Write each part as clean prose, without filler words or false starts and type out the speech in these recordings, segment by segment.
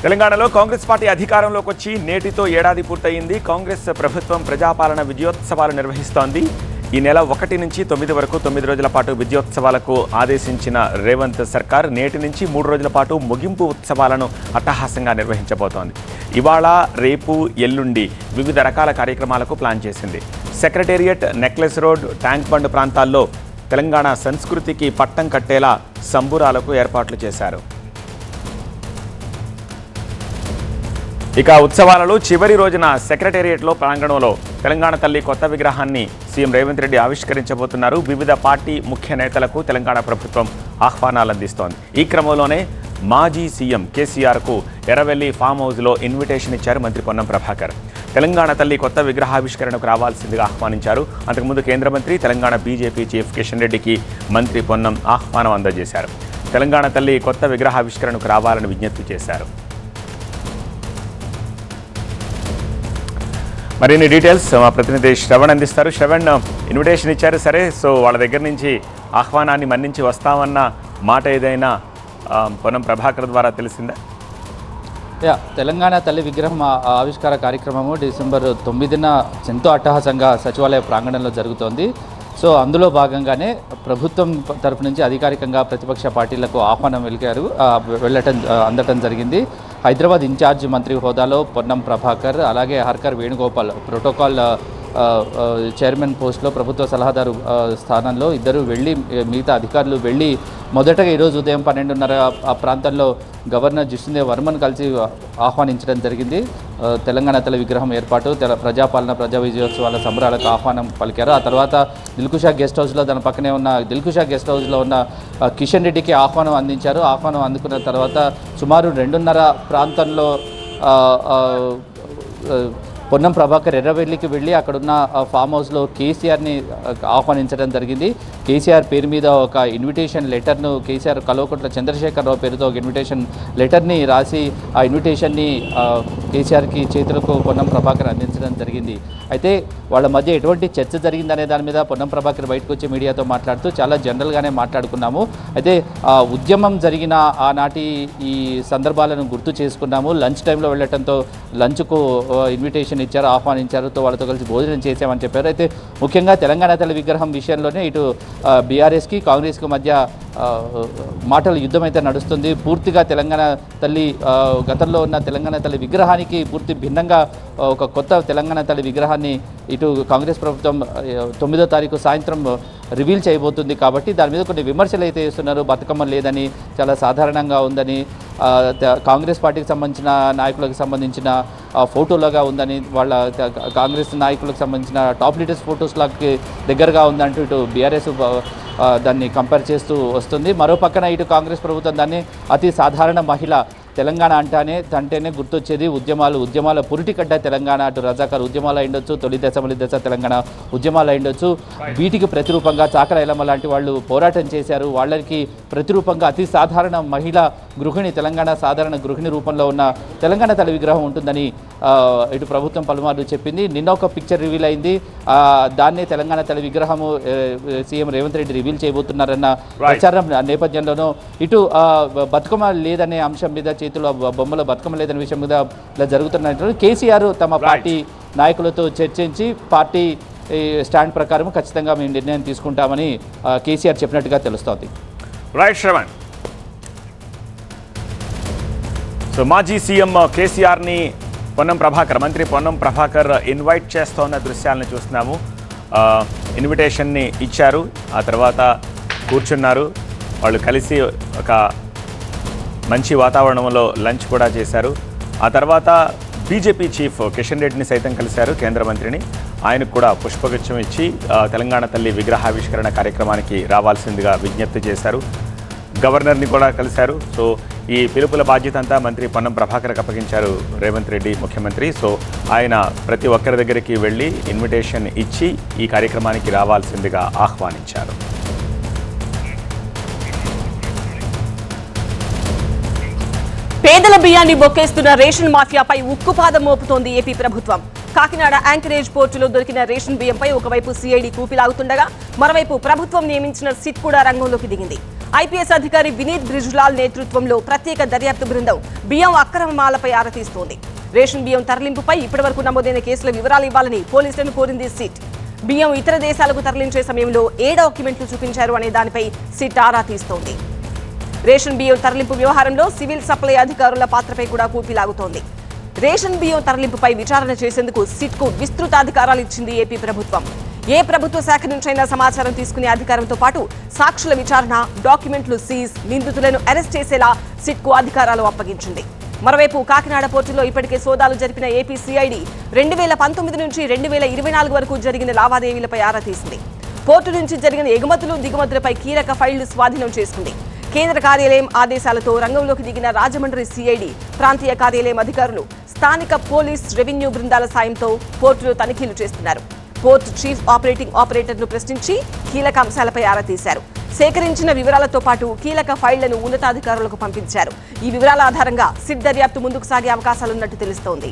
తెలంగాణలో కాంగ్రెస్ పార్టీ అధికారంలోకి వచ్చి నేటితో ఏడాది పూర్తయింది. కాంగ్రెస్ ప్రభుత్వం ప్రజాపాలన విజయోత్సవాలు నిర్వహిస్తోంది. ఈ నెల 1 నుంచి 9 వరకు 9 రోజుల పాటు విజయోత్సవాలకు ఆదేశించిన రేవంత్ సర్కార్ నేటి నుంచి 3 రోజుల పాటు ముగింపు ఉత్సవాలను అట్టహాసంగా నిర్వహించబోతోంది. ఇవాళ, రేపు, ఎల్లుండి వివిధ రకాల కార్యక్రమాలకు ప్లాన్ చేసింది. Secretariat, necklace road, tank bund ప్రాంతాల్లో తెలంగాణ సంస్కృతికి పట్టం కట్టేలా సంబురాలకు ఏర్పాట్లు చేశారు. ఇక ఉత్సవాలలో చివరి రోజున సెక్రటేరియట్లో ప్రాంగణంలో తెలంగాణ తల్లి కొత్త విగ్రహాన్ని సీఎం రేవంత్ రెడ్డి ఆవిష్కరించబోతున్నారు. వివిధ పార్టీ ముఖ్య నేతలకు తెలంగాణ ప్రభుత్వం ఆహ్వానాలు అందిస్తోంది. ఈ క్రమంలోనే మాజీ సీఎం కేసీఆర్కు ఎర్రవెల్లి ఫామ్ హౌస్లో ఇన్విటేషన్ ఇచ్చారు మంత్రి పొన్నం ప్రభాకర్. తెలంగాణ తల్లి కొత్త విగ్రహావిష్కరణకు రావాల్సిందిగా ఆహ్వానించారు. అంతకుముందు కేంద్ర మంత్రి, తెలంగాణ బీజేపీ చీఫ్ కిషన్ రెడ్డికి మంత్రి పొన్నం ఆహ్వానం అందజేశారు. తెలంగాణ తల్లి కొత్త విగ్రహావిష్కరణకు రావాలని విజ్ఞప్తి చేశారు. మరిన్ని డీటెయిల్స్ మా ప్రతినిధి శ్రవణ్ అందిస్తారు. శ్రవణ్, ఇన్విటేషన్ ఇచ్చారు సరే, సో వాళ్ళ దగ్గర నుంచి ఆహ్వానాన్ని మన్నించి వస్తామన్న మాట ఏదైనా పొన్నం ప్రభాకర్ ద్వారా తెలిసిందా? తెలంగాణ తల్లి విగ్రహం ఆవిష్కార కార్యక్రమము డిసెంబర్ 9న ఎంతో అట్టహాసంగా సచివాలయ ప్రాంగణంలో జరుగుతోంది. సో అందులో భాగంగానే ప్రభుత్వం తరపు నుంచి అధికారికంగా ప్రతిపక్ష పార్టీలకు ఆహ్వానం అందటం జరిగింది. హైదరాబాద్ ఇన్ఛార్జ్ మంత్రి హోదాలో పొన్నం ప్రభాకర్, అలాగే హర్కర్ వేణుగోపాల్ ప్రోటోకాల్ చైర్మన్ పోస్ట్లో ప్రభుత్వ సలహాదారు స్థానంలో ఇద్దరు వెళ్ళి, మిగతా అధికారులు వెళ్ళి మొదటగా ఈరోజు ఉదయం 12:30 ఆ ప్రాంతంలో గవర్నర్ జిష్ణుదేవ్ వర్మను కలిసి ఆహ్వానించడం జరిగింది. తెలంగాణ తల్లి విగ్రహం ఏర్పాటు, ప్రజాపాలన ప్రజా విజయోత్సవాల సంబరాలకు ఆహ్వానం పలికారు. ఆ తర్వాత దిల్కుషా గెస్ట్ హౌస్లో, దాని పక్కనే ఉన్న దిల్కుషా గెస్ట్ హౌస్లో ఉన్న కిషన్ రెడ్డికి ఆహ్వానం అందించారు. ఆహ్వానం అందుకున్న తర్వాత సుమారు 2:30 ప్రాంతంలో పొన్నం ప్రభాకర్ ఎర్రవెల్లికి వెళ్ళి అక్కడున్న ఫామ్ హౌస్లో కేసీఆర్ని ఆహ్వానించడం జరిగింది. కేసీఆర్ పేరు మీద ఒక ఇన్విటేషన్ లెటర్ను, కేసీఆర్ కల్వకుంట్ల చంద్రశేఖరరావు పేరుతో ఒక ఇన్విటేషన్ లెటర్ని రాసి ఆ ఇన్విటేషన్ని కేసీఆర్కి చేతులకు పొన్నం ప్రభాకర్ అందించడం జరిగింది. అయితే వాళ్ళ మధ్య ఎటువంటి చర్చ జరిగిందనే దాని మీద పొన్నం ప్రభాకర్ బయటకు వచ్చి మీడియాతో మాట్లాడుతూ చాలా జనరల్గానే మాట్లాడుకున్నాము. అయితే ఉద్యమం జరిగిన ఆనాటి ఈ సందర్భాలను గుర్తు చేసుకున్నాము. లంచ్ టైంలో వెళ్ళటంతో లంచ్కు ఇన్విటేషన్ ఇచ్చారు, ఆహ్వానించారు, వాళ్ళతో కలిసి భోజనం చేసామని చెప్పారు. అయితే ముఖ్యంగా తెలంగాణ తల్లి విగ్రహం విషయంలోనే ఇటు బీఆర్ఎస్కి కాంగ్రెస్కి మధ్య మాటల యుద్ధం అయితే నడుస్తుంది. పూర్తిగా తెలంగాణ తల్లి గతంలో ఉన్న తెలంగాణ తల్లి విగ్రహానికి పూర్తి భిన్నంగా ఒక కొత్త తెలంగాణ తల్లి విగ్రహాన్ని ఇటు కాంగ్రెస్ ప్రభుత్వం 9వ తారీఖు సాయంత్రం రివీల్ చేయబోతుంది. కాబట్టి దాని మీద కొన్ని విమర్శలు అయితే చేస్తున్నారు. బతుకమ్మ లేదని, చాలా సాధారణంగా ఉందని, కాంగ్రెస్ పార్టీకి సంబంధించిన నాయకులకు సంబంధించిన ఫోటోలుగా ఉందని, వాళ్ళ కాంగ్రెస్ నాయకులకు సంబంధించిన టాప్ లీడర్స్ ఫోటోస్లకి దగ్గరగా ఉందంటూ ఇటు బీఆర్ఎస్ దాన్ని కంపేర్ చేస్తూ వస్తుంది. మరో పక్కన ఇటు కాంగ్రెస్ ప్రభుత్వం దాన్ని అతి సాధారణ మహిళ, తెలంగాణ అంటేనే గుర్తొచ్చేది ఉద్యమాల పురిటికడ్డ తెలంగాణ, అటు రజాకార్ ఉద్యమాలు అయిండొచ్చు, తొలి దశ మలి దశ తెలంగాణ ఉద్యమాలు అయిండొచ్చు. వీటికి ప్రతిరూపంగా చాకర ఎలమ్మ లాంటి వాళ్ళు పోరాటం చేశారు. వాళ్ళకి ప్రతిరూపంగా అతి సాధారణ మహిళ గృహిణి, తెలంగాణ సాధారణ గృహిణి రూపంలో ఉన్న తెలంగాణ తల్లి విగ్రహం ఉంటుందని ఇటు ప్రభుత్వం పలుమార్లు చెప్పింది. నిన్న ఒక పిక్చర్ రివీల్ అయింది. దాన్నే తెలంగాణ తల్లి విగ్రహము సీఎం రేవంత్ రెడ్డి రివీల్ చేయబోతున్నారన్న ప్రచారం నేపథ్యంలోనూ ఇటు బతుకమ్మ లేదనే అంశం మీద, చేతిలో బొమ్మలో బతుకమ్మ లేదనే విషయం మీద ఇలా జరుగుతున్నట్లు కేసీఆర్ తమ పార్టీ నాయకులతో చర్చించి పార్టీ స్టాండ్ ప్రకారం ఖచ్చితంగా మేము నిర్ణయం తీసుకుంటామని కేసీఆర్ చెప్పినట్టుగా తెలుస్తోంది. రైట్ శ్రవణ్. సో మాజీ సీఎం కేసీఆర్ని మంత్రి పొన్నం ప్రభాకర్ ఇన్వైట్ చేస్తోన్న దృశ్యాలను చూస్తున్నాము. ఇన్విటేషన్ని ఇచ్చారు, ఆ తర్వాత కూర్చున్నారు, వాళ్ళు కలిసి ఒక మంచి వాతావరణంలో లంచ్ కూడా చేశారు. ఆ తర్వాత బీజేపీ చీఫ్ కిషన్ రెడ్డిని సైతం కలిశారు, కేంద్ర మంత్రిని. ఆయనకు కూడా పుష్పగుచ్చం ఇచ్చి తెలంగాణ తల్లి విగ్రహావిష్కరణ కార్యక్రమానికి రావాల్సిందిగా విజ్ఞప్తి చేశారు. గవర్నర్ని కూడా కలిశారు. సో ఈ పిలుపుల బాధ్యత అంతా మంత్రి పొన్నం ప్రభాకర్కి అప్పగించారు రేవంత్ రెడ్డి ముఖ్యమంత్రి. సో ఆయన ప్రతి ఒక్కరి దగ్గరికి వెళ్ళి ఇన్విటేషన్ ఇచ్చి ఈ కార్యక్రమానికి రావాల్సిందిగా ఆహ్వానించారు. పేదల బియ్యాన్ని బొక్కేస్తున్న రేషన్ మాఫియాపై ఉక్కుపాదం మోపుతోంది ఏపీ ప్రభుత్వం. కాకినాడ యాంకరేజ్ పోర్టులో దొరికిన రేషన్ బియ్యంపై ఒకవైపు సిఐడి కూపిలాగుతుండగా మరోవైపు ప్రభుత్వం నియమించిన సిట్ కూడా రంగంలోకి దిగింది. ఐపీఎస్ అధికారి వినీత్ బ్రిజ్లాల్ నేతృత్వంలో ప్రత్యేక దర్యాప్తు బృందం బియ్యం అక్రమాలపై ఆరా తీస్తోంది. రేషన్ బియ్యం తరలింపుపై ఇప్పటివరకు నమోదైన కేసుల వివరాలు ఇవ్వాలని పోలీసులను కోరింది సిట్. బియ్యం ఇతర దేశాలకు తరలించే సమయంలో ఏ డాక్యుమెంట్లు చూపించారు అనే దానిపై సిట్ ఆరా తీస్తోంది. రేషన్ బియ్యం తరలింపు వ్యవహారంలో సివిల్ సప్లై అధికారుల పాత్రపై కూడా కూపిలాగుతోంది. రేషన్ బియ్యం తరలింపుపై విచారణ చేసేందుకు సిట్కు విస్తృత అధికారాలు ఇచ్చింది ఏపీ ప్రభుత్వం. ఏ ప్రభుత్వ శాఖ నుంచైనా సమాచారం తీసుకునే అధికారంతో పాటు సాక్షుల విచారణ, డాక్యుమెంట్లు సీజ్, నిందితులను అరెస్ట్ చేసేలా సిట్కు అధికారాలు అప్పగించింది. మరోవైపు కాకినాడ పోర్టులో ఇప్పటికే సోదాలు జరిపిన ఏపీ సిఐడి 2019 నుంచి 2024 వరకు జరిగిన లావాదేవీలపై ఆరా తీసింది. పోర్టు నుంచి జరిగిన ఎగుమతులు, దిగుమతులపై కీలక ఫైళ్లు స్వాధీనం చేసుకుంది. కేంద్ర కార్యాలయం ఆదేశాలతో రంగంలోకి దిగిన రాజమండ్రి సిఐడి ప్రాంతీయ కార్యాలయం అధికారులు స్థానిక పోలీస్, రెవెన్యూ బృందాల సాయంతో పోర్టులో తనిఖీలు చేస్తున్నారు. పోర్టు చీఫ్ ఆపరేటర్ను ప్రశ్నించి కీలక అంశాలపై ఆరా తీశారు. సేకరించిన వివరాలతో పాటు కీలక ఫైళ్లను ఉన్నతాధికారులకు పంపించారు. ఈ వివరాల ఆధారంగా సిట్ దర్యాప్తు ముందుకు సాగే అవకాశాలున్నట్టు తెలుస్తోంది.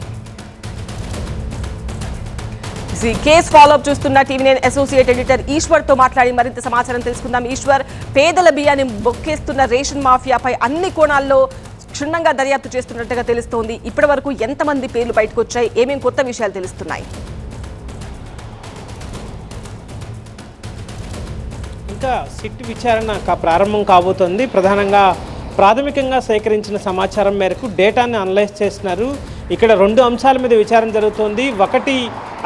కేసు ఫాలోఅప్ చూస్తున్న టీవీ9 అసోసియేట్ ఎడిటర్ ఈశ్వర్ తో మాట్లాడి మరింత సమాచారం తెలుసుకుందాం. ఈశ్వర్, పేదల బియ్యాన్ని బొక్కేస్తున్న రేషన్ మాఫియాపై అన్ని కోణాల్లో క్షుణ్ణంగా దర్యాప్తు చేస్తున్నట్టుగా తెలుస్తోంది. ఇప్పటి వరకు ఎంతమంది పేర్లు బయటకు వచ్చాయి? ఏమేం కొత్త విషయాలు తెలుస్తున్నాయి? ఇంకా సిట్ విచారణ ప్రారంభం కాబోతోంది. ప్రధానంగా ప్రాథమికంగా సేకరించిన సమాచారం మేరకు డేటాని అనలైజ్ చేస్తున్నారు. ఇక్కడ 2 అంశాల మీద విచారణ జరుగుతోంది. ఒకటి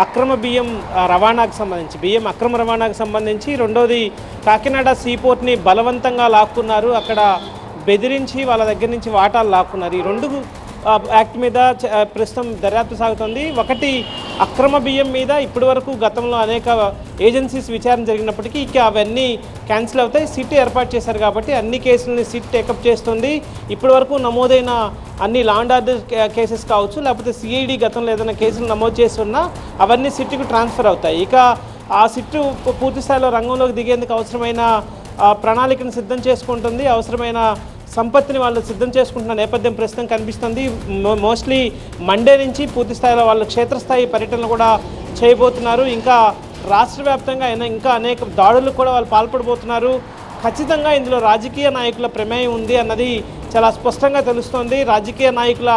అక్రమ బియ్యం రవాణాకు సంబంధించి, బియ్యం అక్రమ రవాణాకు సంబంధించి. రెండోది కాకినాడ సీపోర్ట్ని బలవంతంగా లాక్కున్నారు, అక్కడ బెదిరించి వాళ్ళ దగ్గర నుంచి వాటాలు లాక్కున్నారు. ఈ 2 యాక్ట్ మీద ప్రస్తుతం దర్యాప్తు సాగుతోంది. ఒకటి అక్రమ బియ్యం మీద ఇప్పటి వరకు గతంలో అనేక ఏజెన్సీస్ విచారణ జరిగినప్పటికీ ఇక అవన్నీ క్యాన్సిల్ అవుతాయి. సిట్ ఏర్పాటు చేశారు కాబట్టి అన్ని కేసులని సిట్ టేకప్ చేస్తుంది. ఇప్పటి వరకు నమోదైన అన్ని లా అండ్ ఆర్డర్ కేసెస్ కావచ్చు, లేకపోతే సిఐడి గతంలో ఏదైనా కేసులు నమోదు చేస్తున్నా అవన్నీ సిట్కు ట్రాన్స్ఫర్ అవుతాయి. ఇక ఆ సిట్ పూర్తి స్థాయిలో రంగంలోకి దిగేందుకు అవసరమైన ప్రణాళికను సిద్ధం చేసుకుంటుంది. అవసరమైన సంపత్తిని వాళ్ళు సిద్ధం చేసుకుంటున్న నేపథ్యం ప్రస్తుతం కనిపిస్తుంది. మోస్ట్లీ మండే నుంచి పూర్తి స్థాయిలో వాళ్ళు క్షేత్రస్థాయి పర్యటనలు కూడా చేయబోతున్నారు. ఇంకా రాష్ట్ర వ్యాప్తంగా ఇంకా అనేక దాడులకు కూడా వాళ్ళు పాల్పడబోతున్నారు. ఖచ్చితంగా ఇందులో రాజకీయ నాయకుల ప్రమేయం ఉంది అన్నది చాలా స్పష్టంగా తెలుస్తోంది. రాజకీయ నాయకుల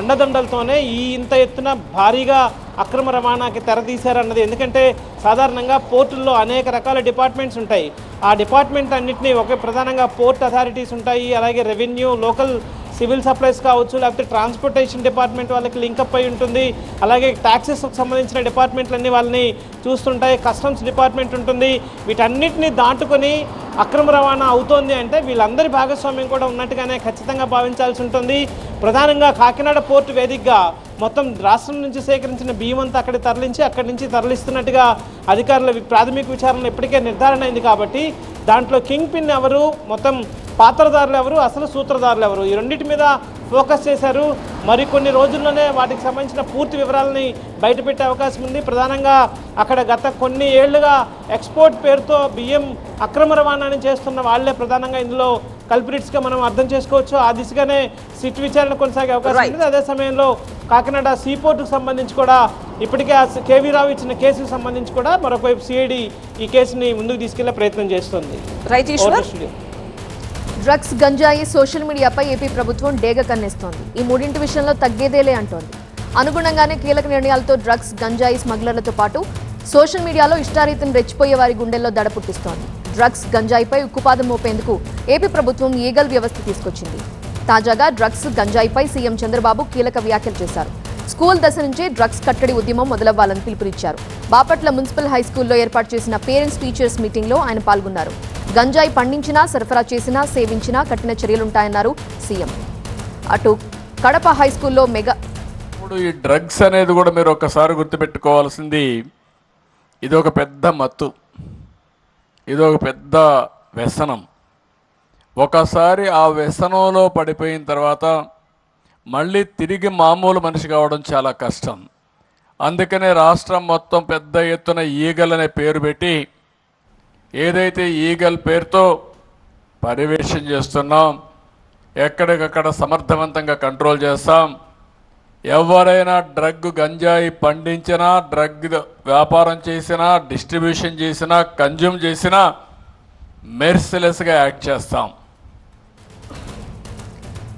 అండదండలతోనే ఇంత ఎత్తున భారీగా అక్రమ రవాణాకి తెరతీశారన్నది. ఎందుకంటే సాధారణంగా పోర్టుల్లో అనేక రకాల డిపార్ట్మెంట్స్ ఉంటాయి. ఆ డిపార్ట్మెంట్ అన్నింటినీ ప్రధానంగా పోర్ట్ అథారిటీస్ ఉంటాయి, అలాగే రెవెన్యూ, లోకల్ సివిల్ సప్లైస్ కావచ్చు, లేకపోతే ట్రాన్స్పోర్టేషన్ డిపార్ట్మెంట్ వాళ్ళకి లింకప్ అయి ఉంటుంది, అలాగే ట్యాక్సెస్కి సంబంధించిన డిపార్ట్మెంట్లన్నీ వాళ్ళని చూస్తుంటాయి, కస్టమ్స్ డిపార్ట్మెంట్ ఉంటుంది. వీటన్నిటిని దాటుకొని అక్రమ రవాణా అవుతోంది అంటే వీళ్ళందరి భాగస్వామ్యం కూడా ఉన్నట్టుగానే ఖచ్చితంగా భావించాల్సి ఉంటుంది. ప్రధానంగా కాకినాడ పోర్టు వేదికగా మొత్తం రాష్ట్రం నుంచి సేకరించిన బియ్యం అంతా అక్కడి నుంచి తరలిస్తున్నట్టుగా అధికారుల ప్రాథమిక విచారణలో ఇప్పటికే నిర్ధారణ అయింది. కాబట్టి దాంట్లో కింగ్ పిన్ ఎవరు, మొత్తం పాత్రదారులు ఎవరు, అసలు సూత్రధారులు ఎవరు, ఈ రెండింటి మీద ఫోకస్ చేశారు. మరికొన్ని రోజుల్లోనే వాటికి సంబంధించిన పూర్తి వివరాలని బయటపెట్టే అవకాశం ఉంది. ప్రధానంగా అక్కడ గత కొన్ని ఏళ్లుగా ఎక్స్పోర్ట్ పేరుతో బియ్యం అక్రమ రవాణాని చేస్తున్న వాళ్లే ప్రధానంగా ఇందులో కల్ప్రిట్స్గా మనం అర్థం చేసుకోవచ్చు. ఆ దిశగానే సిట్ విచారణ కొనసాగే అవకాశం ఉంది. అదే సమయంలో కాకినాడ సీపోర్టుకు సంబంధించి కూడా ఇప్పటికే కేవీ రావు ఇచ్చిన కేసుకు సంబంధించి కూడా మరొకవైపు సిఐడి ఈ కేసుని ముందుకు తీసుకెళ్లే ప్రయత్నం చేస్తుంది. డ్రగ్స్, గంజాయి, సోషల్ మీడియాపై ఏపీ ప్రభుత్వం డేగ కన్నేస్తోంది. ఈ మూడింటి విషయంలో తగ్గేదేలే అంటోంది. అనుగుణంగానే కీలక నిర్ణయాలతో డ్రగ్స్, గంజాయి స్మగ్లర్లతో పాటు సోషల్ మీడియాలో ఇష్టారీతిని రెచ్చిపోయే వారి గుండెల్లో దడ పుట్టిస్తోంది. డ్రగ్స్, గంజాయిపై ఉక్కుపాదం మోపేందుకు ఏపీ ప్రభుత్వం ఈగల్ వ్యవస్థ తీసుకొచ్చింది. తాజాగా డ్రగ్స్, గంజాయిపై సీఎం చంద్రబాబు కీలక వ్యాఖ్యలు చేశారు. స్కూల్ దశ నుంచే డ్రగ్స్ కట్టడి ఉద్యమం మొదలవ్వాలని పిలుపునిచ్చారు. బాపట్ల మున్సిపల్ హైస్కూల్లో ఏర్పాటు చేసిన పేరెంట్స్ టీచర్స్ మీటింగ్లో ఆయన పాల్గొన్నారు. గంజాయి పండించినా, సరఫరా చేసినా, సేవించినా కఠిన చర్యలుంటాయన్నారు సీఎం. అటు కడప హైస్కూల్లో మెగా. ఇప్పుడు ఈ డ్రగ్స్ అనేది కూడా మీరు ఒక్కసారి గుర్తుపెట్టుకోవాల్సింది, ఇది ఒక పెద్ద మత్తు, ఇది ఒక పెద్ద వ్యసనం. ఒకసారి ఆ వ్యసనంలో పడిపోయిన తర్వాత మళ్ళీ తిరిగి మామూలు మనిషి కావడం చాలా కష్టం. అందుకనే రాష్ట్రం మొత్తం పెద్ద ఎత్తున ఈగల్ అనే పేరు పెట్టి, ఏదైతే ఈగల్ పేరుతో పర్యవేక్షణ చేస్తున్నాం, ఎక్కడికక్కడ సమర్థవంతంగా కంట్రోల్ చేస్తాం. ఎవరైనా డ్రగ్, గంజాయి పండించినా, డ్రగ్ వ్యాపారం చేసినా, డిస్ట్రిబ్యూషన్ చేసినా, కన్జ్యూమ్ చేసినా మెర్సిలెస్గా యాక్ట్ చేస్తాం.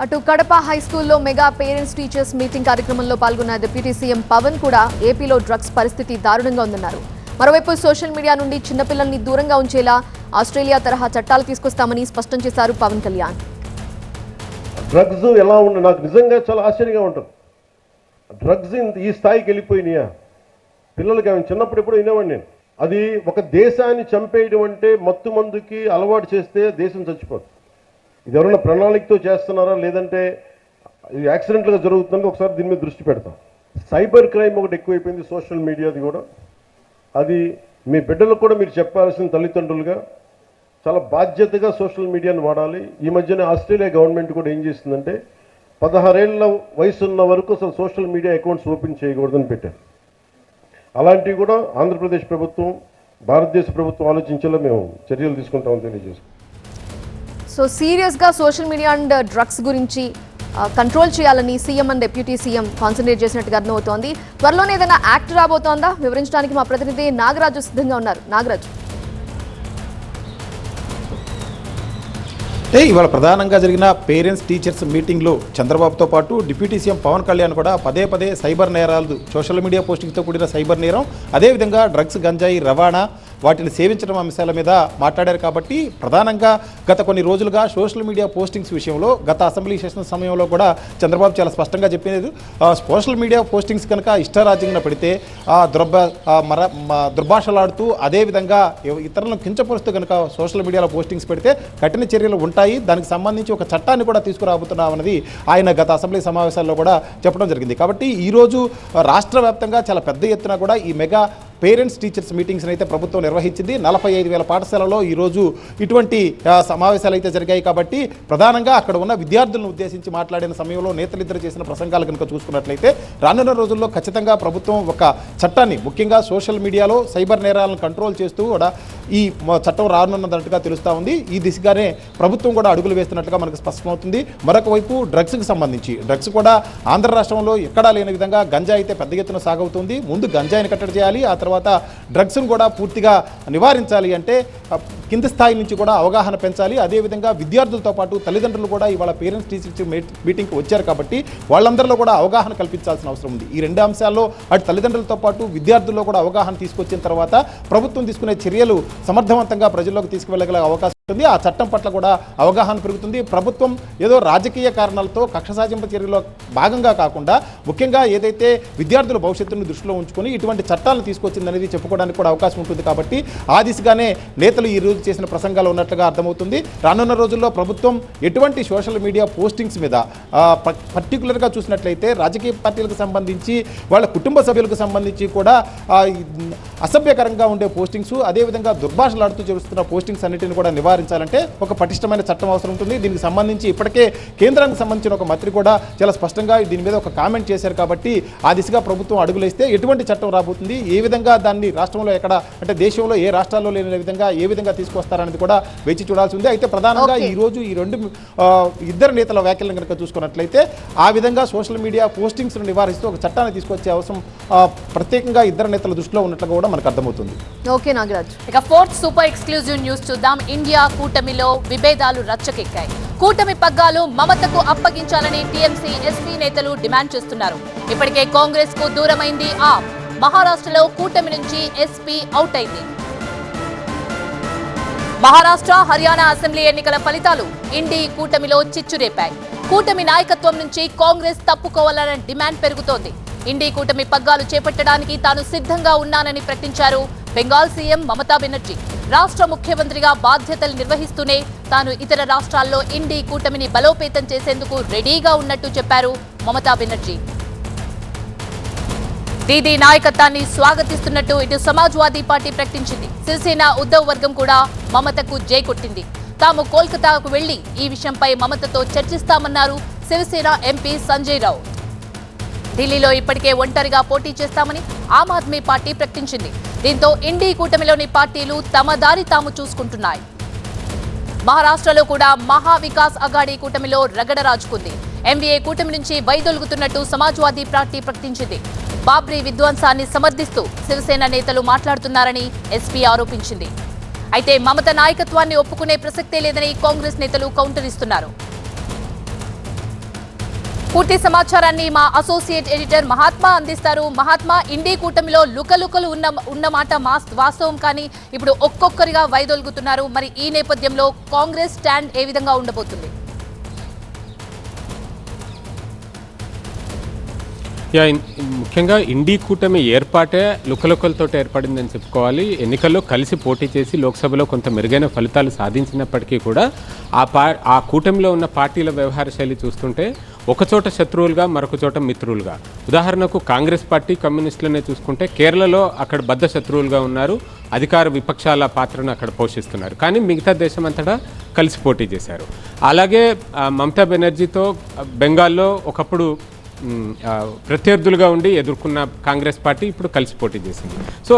అటు కడప హై స్కూల్లో మెగా పేరెంట్స్ టీచర్స్ మీటింగ్ కార్యక్రమంలో పాల్గొన్న డిప్యూటీ సీఎం పవన్ కూడా ఏపీలో డ్రగ్స్ పరిస్థితి దారుణంగా ఉందన్నారు. మరోవైపు సోషల్ మీడియా నుండి చిన్నపిల్లల్ని దూరంగా ఉంచేలా ఆస్ట్రేలియా తరహా చట్టాలు తీసుకొస్తామని స్పష్టం చేశారు పవన్ కళ్యాణ్. డ్రగ్స్ ఎలా ఉన్నాయి నాకు నిజంగా చాలా ఆశ్చర్యంగా ఉంటుంది. డ్రగ్స్ ఈ స్థాయికి వెళ్ళిపోయినాయా? పిల్లలకి ఆమె చిన్నప్పుడు ఎప్పుడు వినేవాడిని నేను. అది ఒక దేశాన్ని చంపేయడం అంటే మత్తు మందుకి అలవాటు చేస్తే దేశం చచ్చిపోతుంది. ఇది ఎవరైనా ప్రణాళికతో చేస్తున్నారా లేదంటే ఇది యాక్సిడెంట్గా జరుగుతుందో ఒకసారి దీని మీద దృష్టి పెడతాం. సైబర్ క్రైమ్ ఒకటి ఎక్కువైపోయింది, సోషల్ మీడియాది కూడా. అది మీ బిడ్డలకు కూడా మీరు చెప్పాల్సిన తల్లిదండ్రులుగా చాలా బాధ్యతగా సోషల్ మీడియాను వాడాలి. ఈ మధ్యన ఆస్ట్రేలియా గవర్నమెంట్ కూడా ఏం చేస్తుందంటే 16 ఏళ్ల వయసు ఉన్న వరకు అసలు సోషల్ మీడియా అకౌంట్స్ ఓపెన్ చేయకూడదని పెట్టారు. అలాంటివి కూడా ఆంధ్రప్రదేశ్ ప్రభుత్వం, భారతదేశ ప్రభుత్వం ఆలోచించేలా మేము చర్యలు తీసుకుంటామని తెలియజేస్తాం. సో సీరియస్గా సోషల్ మీడియా అండ్ డ్రగ్స్ గురించి కంట్రోల్ చేయాలని CM and deputy CM concentrate చేసినట్టుగా అర్థమవుతోంది. త్వరలోనే ఏదైనా యాక్ట్ రాబోతోందా? వివరించడానికి మా ప్రతినిధి నాగరాజు సిద్ధంగా ఉన్నారు. నాగరాజు, ఇవాళ ప్రధానంగా జరిగిన పేరెంట్స్ టీచర్స్ మీటింగ్లో చంద్రబాబుతో పాటు డిప్యూటీ సీఎం పవన్ కళ్యాణ్ కూడా పదే పదే సైబర్ నేరాలు, సోషల్ మీడియా పోస్టింగ్తో కూడిన సైబర్ నేరం, అదేవిధంగా డ్రగ్స్, గంజాయి రవాణా, వాటిని సేవించడం అంశాల మీద మాట్లాడారు. కాబట్టి ప్రధానంగా గత కొన్ని రోజులుగా సోషల్ మీడియా పోస్టింగ్స్ విషయంలో గత అసెంబ్లీ సెషన్ సమయంలో కూడా చంద్రబాబు చాలా స్పష్టంగా చెప్పినది, సోషల్ మీడియా పోస్టింగ్స్ కనుక ఇష్టారాజ్యంగా పెడితే దుర్భాషలాడుతూ అదేవిధంగా ఇతరులను కించపరుస్తూ కనుక సోషల్ మీడియాలో పోస్టింగ్స్ పెడితే కఠిన చర్యలు ఉంటాయి, దానికి సంబంధించి ఒక చట్టాన్ని కూడా తీసుకురాబోతున్నామన్నది ఆయన గత అసెంబ్లీ సమావేశాల్లో కూడా చెప్పడం జరిగింది. కాబట్టి ఈరోజు రాష్ట్ర వ్యాప్తంగా చాలా పెద్ద ఎత్తున కూడా ఈ మెగా పేరెంట్స్ టీచర్స్ మీటింగ్స్ అయితే ప్రభుత్వం నిర్వహించింది. 45,000 పాఠశాలలో ఈరోజు ఇటువంటి సమావేశాలు అయితే జరిగాయి. కాబట్టి ప్రధానంగా అక్కడ ఉన్న విద్యార్థులను ఉద్దేశించి మాట్లాడిన సమయంలో నేతలిద్దరు చేసిన ప్రసంగాలు కనుక చూసుకున్నట్లయితే రానున్న రోజుల్లో ఖచ్చితంగా ప్రభుత్వం ఒక చట్టాన్ని, ముఖ్యంగా సోషల్ మీడియాలో సైబర్ నేరాలను కంట్రోల్ చేస్తూ కూడా ఈ చట్టం రానున్నట్టుగా తెలుస్తూ ఉంది. ఈ దిశగానే ప్రభుత్వం కూడా అడుగులు వేస్తున్నట్లుగా మనకు స్పష్టమవుతుంది. మరొక వైపు డ్రగ్స్కి సంబంధించి డ్రగ్స్ కూడా ఆంధ్ర రాష్ట్రంలో ఎక్కడా లేని విధంగా గంజాయి అయితే పెద్ద ఎత్తున సాగవుతుంది. ముందు గంజాయిని కట్టడి చేయాలి, ఆ తర్వాత డ్రగ్స్ను కూడా పూర్తిగా నివారించాలి. అంటే కింద స్థాయి నుంచి కూడా అవగాహన పెంచాలి. అదేవిధంగా విద్యార్థులతో పాటు తల్లిదండ్రులు కూడా ఇవాళ పేరెంట్స్ టీచర్స్ మీటింగ్కి వచ్చారు కాబట్టి వాళ్ళందరిలో కూడా అవగాహన కల్పించాల్సిన అవసరం ఉంది. ఈ రెండు అంశాల్లో అటు తల్లిదండ్రులతో పాటు విద్యార్థుల్లో కూడా అవగాహన తీసుకొచ్చిన తర్వాత ప్రభుత్వం తీసుకునే చర్యలు సమర్థవంతంగా ప్రజల్లోకి తీసుకువెళ్ళగల అవకాశం ఉంటుంది. ఆ చట్టం పట్ల కూడా అవగాహన పెరుగుతుంది. ప్రభుత్వం ఏదో రాజకీయ కారణాలతో కక్ష సాధింపు చర్యలో భాగంగా కాకుండా ముఖ్యంగా ఏదైతే విద్యార్థుల భవిష్యత్తును దృష్టిలో ఉంచుకొని ఇటువంటి చట్టాలను తీసుకొచ్చిందనేది చెప్పుకోవడానికి కూడా అవకాశం ఉంటుంది. కాబట్టి ఆ దిశగానే నేతలు ఈ రోజు చేసిన ప్రసంగాలు ఉన్నట్లుగా అర్థమవుతుంది. రానున్న రోజుల్లో ప్రభుత్వం ఎటువంటి సోషల్ మీడియా పోస్టింగ్స్ మీద పర్టికులర్గా చూసినట్లయితే రాజకీయ పార్టీలకు సంబంధించి వాళ్ళ కుటుంబ సభ్యులకు సంబంధించి కూడా అసభ్యకరంగా ఉండే పోస్టింగ్స్, అదేవిధంగా దుర్భాషలాడుతూ చేస్తున్న పోస్టింగ్స్ అన్నింటిని కూడా నివారించాలంటే ఒక పటిష్టమైన చట్టం అవసరం ఉంటుంది. దీనికి సంబంధించి ఇప్పటికే కేంద్రానికి సంబంధించిన ఒక మంత్రి కూడా చాలా స్పష్టంగా దీని మీద ఒక కామెంట్ చేశారు. కాబట్టి ఆ దిశగా ప్రభుత్వం అడుగులేస్తే ఎటువంటి చట్టం రాబోతుంది, ఏ విధంగా దాన్ని రాష్ట్రంలో ఎక్కడ అంటే దేశంలో ఏ రాష్ట్రాల్లో లేని విధంగా ఏ విధంగా తీసుకొస్తారనేది కూడా వేచి చూడాల్సి ఉంది. అయితే ప్రధానంగా ఈ రోజు ఈ ఇద్దరు నేతల వ్యాఖ్యలను కనుక చూసుకున్నట్లయితే ఆ విధంగా సోషల్ మీడియా పోస్టింగ్స్ నివారిస్తూ ఒక చట్టాన్ని తీసుకొచ్చే అవసరం ప్రత్యేకంగా ఇద్దరు నేతల దృష్టిలో ఉన్నట్లుగా కూడా మనకు అర్థమవుతుంది. ఓకే నాగరాజ్. ఇక ఫోర్త్ సూపర్ ఎక్స్క్లూజివ్ న్యూస్ చూద్దాం. ఇండియా కూటమిలో విభేదాలు రచ్చకెక్కాయి. కూటమి పగ్గాలు మమతకు అప్పగించాలని టీఎంసీ, ఎస్పీ నేతలు డిమాండ్ చేస్తున్నారు. ఇప్పటికే కాంగ్రెస్ కు దూరమైంది ఆప్. మహారాష్ట్రలో కూటమి నుంచి ఎస్పీ అవుట్ అయింది. మహారాష్ట్ర, హర్యానా అసెంబ్లీ ఎన్నికల ఫలితాలు ఇండి కూటమిలో చిచ్చురేపాయి. కూటమి నాయకత్వం నుంచి కాంగ్రెస్ తప్పుకోవాలన్న డిమాండ్ పెరుగుతోంది. ఇండి కూటమి పగ్గాలు చేపట్టడానికి తాను సిద్ధంగా ఉన్నానని ప్రకటించారు బెంగాల్ సీఎం మమతా బెనర్జీ. రాష్ట్ర ముఖ్యమంత్రిగా బాధ్యతలు నిర్వహిస్తూనే తాను ఇతర రాష్ట్రాల్లో ఇండి కూటమిని బలోపేతం చేసేందుకు రెడీగా ఉన్నట్టు చెప్పారు మమతా బెనర్జీ. దీదీ నాయకత్వాన్ని స్వాగతిస్తున్నట్టు ఇటు సమాజ్వాదీ పార్టీ ప్రకటించింది. శివసేన, ఉద్ధవ్ వర్గం కూడా మమతకు జై కొట్టింది. తాము కోల్కతాకు వెళ్లి ఈ విషయంపై మమతతో చర్చిస్తామన్నారు శివసేన ఎంపీ సంజయ్ రావుత్. ఢిల్లీలో ఇప్పటికే ఒంటరిగా పోటీ చేస్తామని ఆమ్ ఆద్మీ పార్టీ ప్రకటించింది. దీంతో ఇండి కూటమిలోని పార్టీలు తమ దారి తాము చూసుకుంటున్నాయి. మహారాష్ట్రలో కూడా మహా వికాస్ అఘాడీ కూటమిలో రగడ రాజుకుంది. ఎంవీఏ కూటమి నుంచి వైదొలుగుతున్నట్టు సమాజ్వాదీ పార్టీ ప్రకటించింది. బాబ్రీ విధ్వంసాన్ని సమర్థిస్తూ శివసేన నేతలు మాట్లాడుతున్నారని ఎస్పీ ఆరోపించింది. అయితే మమత నాయకత్వాన్ని ఒప్పుకునే ప్రసక్తే లేదని కాంగ్రెస్ నేతలు కౌంటర్ ఇస్తున్నారు. పూర్తి సమాచారాన్ని మా అసోసియేట్ ఎడిటర్ మహాత్మా అందిస్తారు. మహాత్మా, ఇండి కూటమిలో లుకలుకలు ఉన్నమాట వాస్తవం, కానీ ఇప్పుడు ఒక్కొక్కరిగా వైదొలుగుతున్నారు. మరి ఈ నేపథ్యంలో కాంగ్రెస్ స్టాండ్ ఏ విధంగా ఉండబోతుంది? ముఖ్యంగా ఇండి కూటమి ఏర్పాటే లుకలుకలతో ఏర్పడిందని చెప్పుకోవాలి. ఎన్నికల్లో కలిసి పోటీ చేసి లోక్సభలో కొంత మెరుగైన ఫలితాలు సాధించినప్పటికీ కూడా ఆ కూటమిలో ఉన్న పార్టీల వ్యవహార శైలి చూస్తుంటే ఒకచోట శత్రువులుగా మరొక చోట మిత్రులుగా. ఉదాహరణకు కాంగ్రెస్ పార్టీ కమ్యూనిస్టులనే చూసుకుంటే కేరళలో అక్కడ బద్ధ శత్రువులుగా ఉన్నారు, అధికార విపక్షాల పాత్రను అక్కడ పోషిస్తున్నారు. కానీ మిగతా దేశం అంతటా కలిసి పోటీ చేశారు. అలాగే మమతా బెనర్జీతో బెంగాల్లో ఒకప్పుడు ప్రత్యర్థులుగా ఉండి ఎదుర్కొన్న కాంగ్రెస్ పార్టీ ఇప్పుడు కలిసి పోటీ చేసింది. సో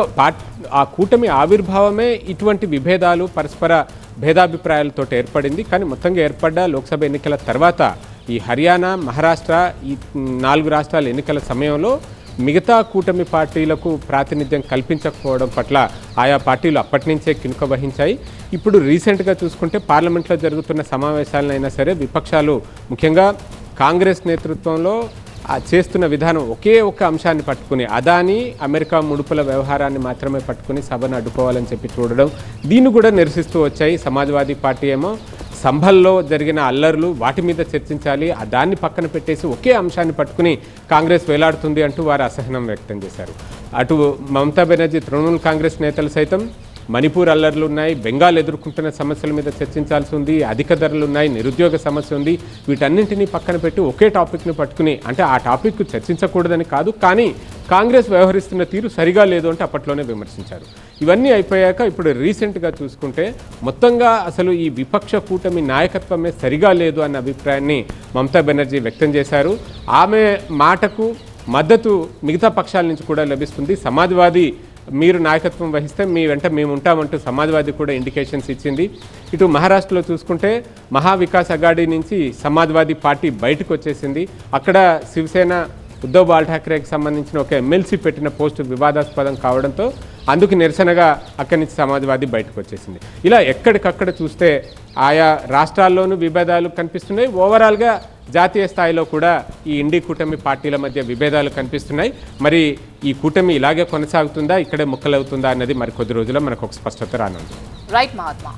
ఆ కూటమి ఆవిర్భావమే ఇటువంటి విభేదాలు, పరస్పర భేదాభిప్రాయాలతో ఏర్పడింది. కానీ మొత్తంగా ఏర్పడ్డ లోక్సభ ఎన్నికల తర్వాత ఈ హర్యానా, మహారాష్ట్ర, ఈ 4 రాష్ట్రాల ఎన్నికల సమయంలో మిగతా కూటమి పార్టీలకు ప్రాతినిధ్యం కల్పించకపోవడం పట్ల ఆయా పార్టీలు అప్పటి నుంచే కినుక వహించాయి. ఇప్పుడు రీసెంట్గా చూసుకుంటే పార్లమెంట్లో జరుగుతున్న సమావేశాలనైనా సరే విపక్షాలు ముఖ్యంగా కాంగ్రెస్ నేతృత్వంలో చేస్తున్న విధానం ఒకే ఒక్క అంశాన్ని పట్టుకుని, అదాని అమెరికా ముడుపుల వ్యవహారాన్ని మాత్రమే పట్టుకుని సభను అడ్డుకోవాలని చెప్పి చూడడం, దీన్ని కూడా నిరసిస్తూ వచ్చాయి. సమాజ్వాదీ పార్టీ ఏమో సంభల్లో జరిగిన అల్లర్లు వాటి మీద చర్చించాలి, దాన్ని పక్కన పెట్టేసి ఒకే అంశాన్ని పట్టుకుని కాంగ్రెస్ వేలాడుతుంది అంటూ వారు అసహనం వ్యక్తం చేశారు. అటు మమతా బెనర్జీ తృణమూల్ కాంగ్రెస్ నేతలు సైతం మణిపూర్ అల్లర్లు ఉన్నాయి, బెంగాల్ ఎదుర్కొంటున్న సమస్యల మీద చర్చించాల్సి ఉంది, అధిక ధరలు ఉన్నాయి, నిరుద్యోగ సమస్య ఉంది. వీటన్నింటినీ పక్కన పెట్టి ఒకే టాపిక్ని పట్టుకుని, అంటే ఆ టాపిక్ చర్చించకూడదని కాదు, కానీ కాంగ్రెస్ వ్యవహరిస్తున్న తీరు సరిగా లేదు అంటే అప్పట్లోనే విమర్శించారు. ఇవన్నీ అయిపోయాక ఇప్పుడు రీసెంట్గా చూసుకుంటే మొత్తంగా అసలు ఈ విపక్ష కూటమి నాయకత్వమే సరిగా లేదు అన్న అభిప్రాయాన్ని మమతా బెనర్జీ వ్యక్తం చేశారు. ఆమె మాటకు మద్దతు మిగతా పక్షాల నుంచి కూడా లభిస్తుంది. సమాజ్వాదీ మీరు నాయకత్వం వహిస్తే మీ వెంట మేము ఉంటామంటూ సమాజ్వాదీ కూడా ఇండికేషన్స్ ఇచ్చింది. ఇటు మహారాష్ట్రలో చూసుకుంటే మహావికాస్ అఘాడీ నుంచి సమాజ్వాదీ పార్టీ బయటకు వచ్చేసింది. అక్కడ శివసేన ఉద్ధవ్ బాల్ ఠాక్రేకి సంబంధించిన ఒక ఎమ్మెల్సీ పెట్టిన పోస్టు వివాదాస్పదం కావడంతో అందుకు నిరసనగా అక్కడి నుంచి సమాజ్వాదీ బయటకు వచ్చేసింది. ఇలా ఎక్కడికక్కడ చూస్తే ఆయా రాష్ట్రాల్లోనూ విభేదాలు కనిపిస్తున్నాయి. ఓవరాల్గా జాతీయ స్థాయిలో కూడా ఈ ఇండి కూటమి పార్టీల మధ్య విభేదాలు కనిపిస్తున్నాయి. మరి ఈ కూటమి ఇలాగే కొనసాగుతుందా, ఇక్కడే ముక్కలవుతుందా అన్నది మరి కొద్ది రోజుల్లో మనకు ఒక స్పష్టత రానుంది. రైట్ మహాత్మా.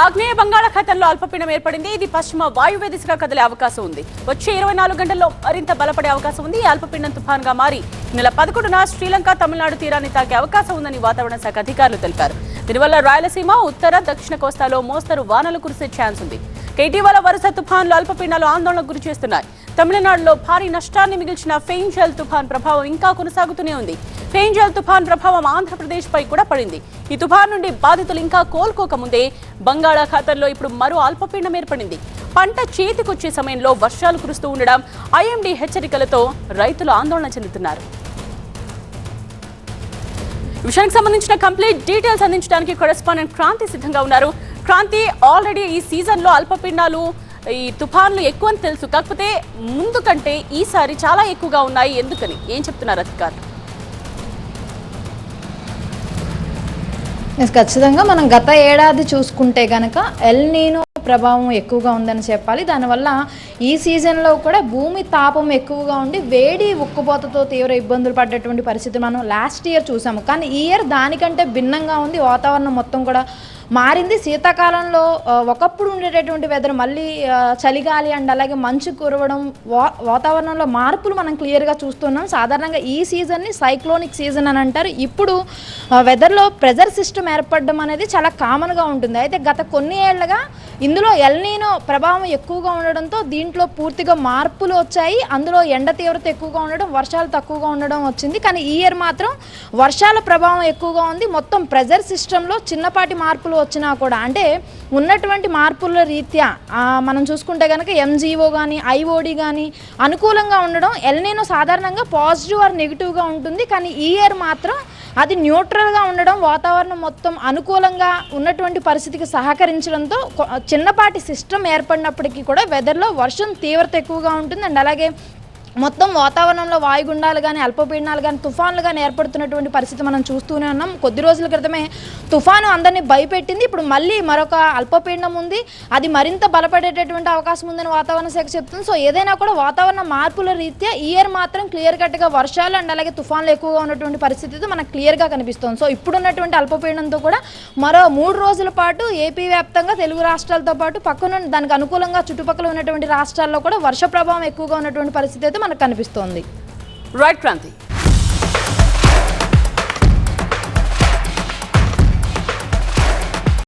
ఆగ్నేయ బంగాళాఖాతంలో అల్పపీడనం ఏర్పడింది. ఇది పశ్చిమ వాయువ్య దిశగా కదిలే అవకాశం ఉంది. వచ్చే 24 గంటల్లో మరింత బలపడే అవకాశం ఉంది. ఈ అల్పపీడనం తుఫాన్గా మారి నెల 11న శ్రీలంక, తమిళనాడు తీరాన్ని తాకే అవకాశం ఉందని వాతావరణ శాఖ అధికారులు తెలిపారు. దీనివల్ల రాయలసీమ, ఉత్తర, దక్షిణ కోస్తాలో మోస్తరు వానలు కురిసే ఛాన్స్ ఉంది. ఇటీవల వరుస తుఫాన్లు, అల్పపీడనాలు ఆందోళనకు గురి చేస్తున్నాయి. తమిళనాడులో భారీ నష్టాన్ని మిగిల్చిన ఫెయింజల్ తుఫాన్ ప్రభావం ఇంకా కొనసాగుతూనే ఉంది. ఫెయింజల్ తుఫాన్ ప్రభావం ఆంధ్రప్రదేశ్ పై కూడా పడింది. ఈ తుఫాన్ నుండి బాధితులు ఇంకా కోలుకోకముందే బంగాళాఖాతంలో ఇప్పుడు మరో అల్పపీడనం ఏర్పడింది. పంట చేతికొచ్చే సమయంలో వర్షాలు కురుస్తూ ఉండడం, ఐఎండీ హెచ్చరికలతో రైతులు ఆందోళన చెందుతున్నారు. ఈ విషయానికి సంబంధించిన కంప్లీట్ డీటెయిల్స్ అందించడానికి కరెస్పాండెంట్ క్రాంతి సిద్ధంగా ఉన్నారు. క్రాంతి, ఆల్రెడీ ఈ సీజన్లో అల్పపీడనాలు, ఈ తుఫాన్లు ఎక్కువ అని తెలుసు, కాకపోతే ముందు కంటే ఈసారి చాలా ఎక్కువగా ఉన్నాయి. ఎందుకని, ఏం చెప్తున్నారు అధికారులు? ఖచ్చితంగా మనం గత ఏడాది చూసుకుంటే కనుక ఎల్ నీనో ప్రభావం ఎక్కువగా ఉందని చెప్పాలి. దానివల్ల ఈ సీజన్లో కూడా భూమి తాపం ఎక్కువగా ఉండి వేడి ఉక్కుపోతతో తీవ్ర ఇబ్బందులు పడ్డటువంటి పరిస్థితి మనం లాస్ట్ ఇయర్ చూసాము. కానీ ఈ ఇయర్ దానికంటే భిన్నంగా ఉంది. వాతావరణం మొత్తం కూడా మారింది. శీతాకాలంలో ఒకప్పుడు ఉండేటటువంటి వెదర్ మళ్ళీ చలిగాలి అండ్ అలాగే మంచు కురవడం, వాతావరణంలో మార్పులు మనం క్లియర్గా చూస్తున్నాం. సాధారణంగా ఈ సీజన్ని సైక్లోనిక్ సీజన్ అని అంటారు. ఇప్పుడు వెదర్లో ప్రెజర్ సిస్టమ్ ఏర్పడడం అనేది చాలా కామన్గా ఉంటుంది. అయితే గత కొన్ని ఏళ్లుగా ఇందులో ఎల్ నీనో ప్రభావం ఎక్కువగా ఉండడంతో దీంట్లో పూర్తిగా మార్పులు వచ్చాయి. అందులో ఎండ తీవ్రత ఎక్కువగా ఉండడం, వర్షాలు తక్కువగా ఉండడం వచ్చింది. కానీ ఈ ఇయర్ మాత్రం వర్షాల ప్రభావం ఎక్కువగా ఉంది. మొత్తం ప్రెజర్ సిస్టంలో చిన్నపాటి మార్పులు వచ్చినా కూడా, అంటే ఉన్నటువంటి మార్పుల రీత్యా మనం చూసుకుంటే కనుక ఎంజీఓ కానీ ఐఓడి కానీ అనుకూలంగా ఉండడం, ఎల్ నీనో సాధారణంగా పాజిటివ్ ఆర్ నెగిటివ్గా ఉంటుంది. కానీ ఈ ఇయర్ మాత్రం అది న్యూట్రల్గా ఉండడం, వాతావరణం మొత్తం అనుకూలంగా ఉన్నటువంటి పరిస్థితికి సహకరించడంతో చిన్నపాటి సిస్టమ్ ఏర్పడినప్పటికీ కూడా వెదర్లో వర్షం తీవ్రత ఎక్కువగా ఉంటుంది. అండ్ అలాగే మొత్తం వాతావరణంలో వాయుగుండాలు కానీ అల్పపీడనాలు కానీ తుఫాన్లు కానీ ఏర్పడుతున్నటువంటి పరిస్థితి మనం చూస్తూనే ఉన్నాం. కొద్ది రోజుల క్రితమే తుఫాను అందరినీ భయపెట్టింది. ఇప్పుడు మళ్ళీ మరొక అల్పపీడనం ఉంది, అది మరింత బలపడేటటువంటి అవకాశం ఉందని వాతావరణ శాఖ చెప్తుంది. సో ఏదైనా కూడా వాతావరణ మార్పుల రీత్యా ఈ ఇయర్ మాత్రం క్లియర్ కట్గా వర్షాలు అండ్ అలాగే తుఫాన్లు ఎక్కువగా ఉన్నటువంటి పరిస్థితి మనకు క్లియర్గా కనిపిస్తుంది. సో ఇప్పుడున్నటువంటి అల్పపీడనంతో కూడా మరో 3 రోజుల పాటు ఏపీ వ్యాప్తంగా తెలుగు రాష్ట్రాలతో పాటు పక్కన దానికి అనుకూలంగా చుట్టుపక్కల ఉన్నటువంటి రాష్ట్రాల్లో కూడా వర్ష ప్రభావం ఎక్కువగా ఉన్నటువంటి పరిస్థితి అయితే మనకు కనిపిస్తోంది. రైట్ క్రాంతి.